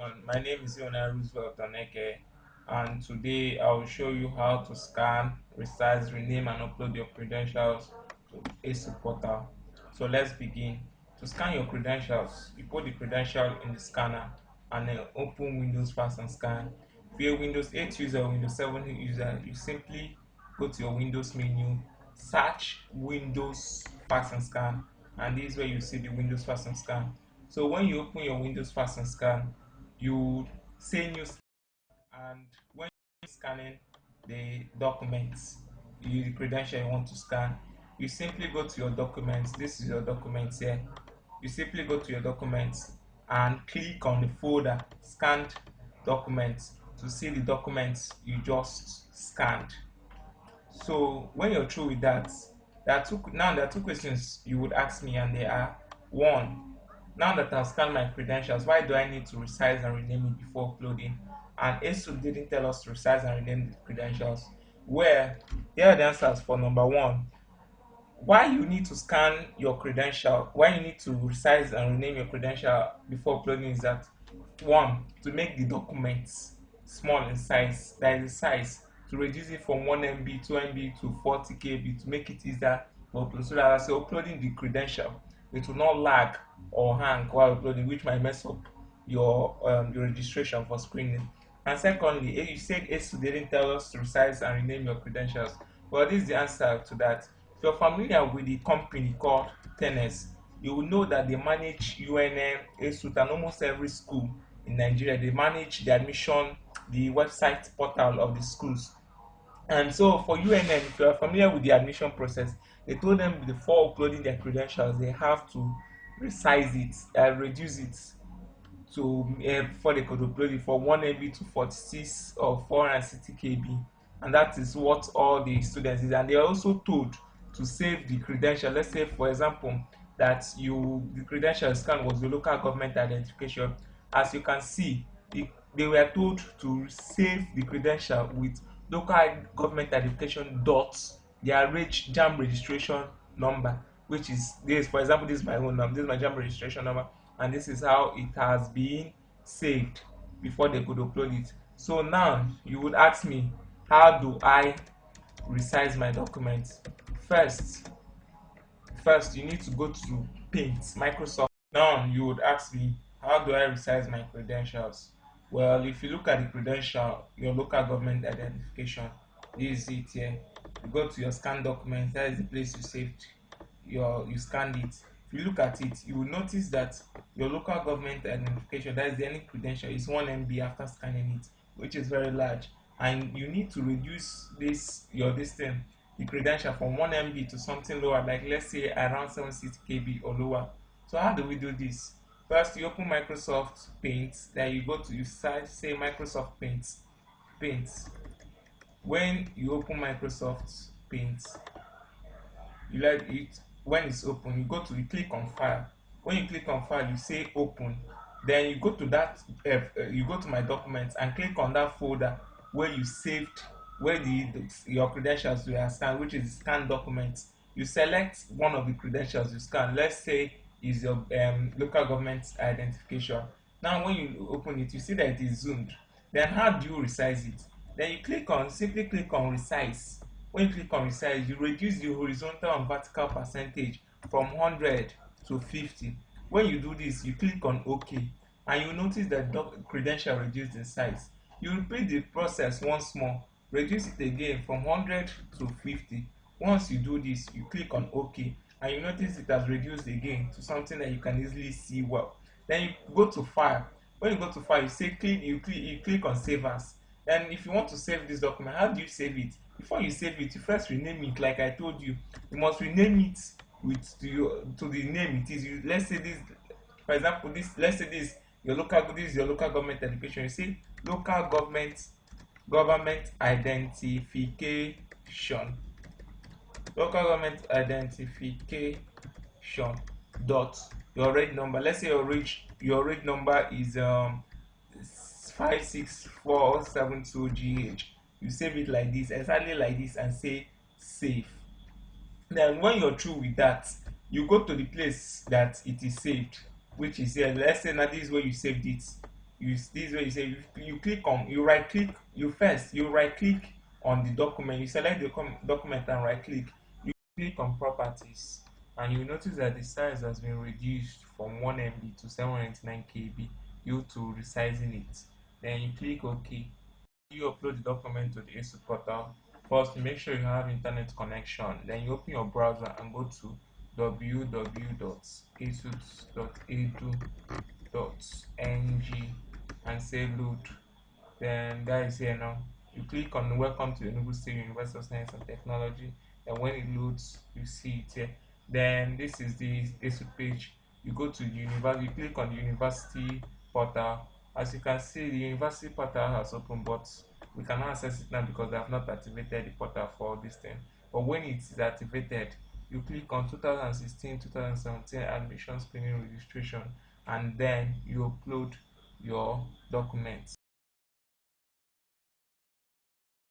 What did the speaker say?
everyone. My name is Roosevelt Oneke, and today I will show you how to scan, resize, rename, and upload your credentials to Esut portal. So let's begin. To scan your credentials, you put the credential in the scanner and then open Windows Fast and Scan. If you're a Windows 8 user or Windows 7 user, you simply go to your Windows menu, search Windows Fast and Scan, and this is where you see the Windows Fast and Scan. So when you open your Windows Fast and Scan, you say new and when you're scanning the documents, the credential you want to scan, you simply go to your documents. This is your documents here. You simply go to your documents and click on the folder scanned documents to see the documents you just scanned. So when you're through with that, there are two questions you would ask me, and they are: one, now that I've scanned my credentials, why do I need to resize and rename it before uploading? And Esut didn't tell us to resize and rename the credentials. Where here are the answers for number one. Why you need to scan your credential, why you need to resize and rename your credential before uploading is that: one, to make the documents small in size, that is the size, to reduce it from 1 MB, 2 MB to 40 KB, to make it easier for upload, so that as you're uploading the credential, it will not lag or hang while uploading, which might mess up your registration for screening. And secondly, you said ASU didn't tell us to resize and rename your credentials. Well, this is the answer to that. If you're familiar with the company called Tennis, you will know that they manage UNM, ASUT, and almost every school in Nigeria. They manage the admission, the website portal of the schools. And so for UNM, if you are familiar with the admission process, they told them before uploading their credentials, they have to resize it, reduce it to before they could upload it from 1 MB to 46 or 460 KB, and that is what all the students did. And they are also told to save the credential. Let's say, for example, that the credential scan was the local government identification. As you can see, they were told to save the credential with local government identification dot their jam registration number, which is this. For example, this is my own number, this is my jam registration number, and this is how it has been saved before they could upload it. So now you would ask me, how do I resize my documents? First, you need to go to Paint, Microsoft. Now you would ask me, how do I resize my credentials? Well, if you look at the credential, your local government identification, this is it here. You go to your scan documents, that is the place you saved you scanned it. If you look at it, you will notice that your local government identification, that is the any credential, is 1 MB after scanning it, which is very large. And you need to reduce this thing, the credential, from 1 MB to something lower, like let's say around 760 KB or lower. So how do we do this? First, you open Microsoft Paint, then you go to say Microsoft Paint. When you open Microsoft Paint, you let it, when it's open, you click on file. When you click on file, you say open, then you go to you go to my documents and click on that folder where you saved, where your credentials were scanned, which is scan documents. You select one of the credentials you scan. Let's say is your local government identification. Now when you open it, you see that it is zoomed. Then how do you resize it? Then you simply click on resize. When you click on resize, you reduce the horizontal and vertical percentage from 100 to 50. When you do this, you click on OK, and you notice that credential reduced in size. You repeat the process once more, reduce it again from 100 to 50. Once you do this, you click on OK, and you notice it has reduced again to something that you can easily see well. Then you go to file. When you go to file, you click on save as. Then if you want to save this document, how do you save it? Before you save it, you first rename it. Like I told you, you must rename it to the name it is. Let's say this, for example, let's say this is your local government education. You say local government identification, local government identification dot your reg number. Let's say your reg number is 56472GH. You save it like this, exactly like this, and say save. Then when you're through with that, you go to the place that it is saved, which is here. Let's say now this is where you saved it. this way you say you click on you right click you first you right click on the document, you select the document and right click, you click on properties, and you notice that the size has been reduced from 1 MB to 799 KB due to resizing it. Then you click OK. You upload the document to the Esut portal. First, make sure you have internet connection. Then you open your browser and go to www.esut.edu.ng and say load. Then that is here now. You click on welcome to the Enugu State University of Science and Technology. And when it loads, you see it here. Then this is the Esut page. You go to the university, you click on the university portal. As you can see, the university portal has opened, but we cannot access it now because they have not activated the portal for this thing. But when it is activated, you click on 2016-2017 admission screening registration, and then you upload your documents.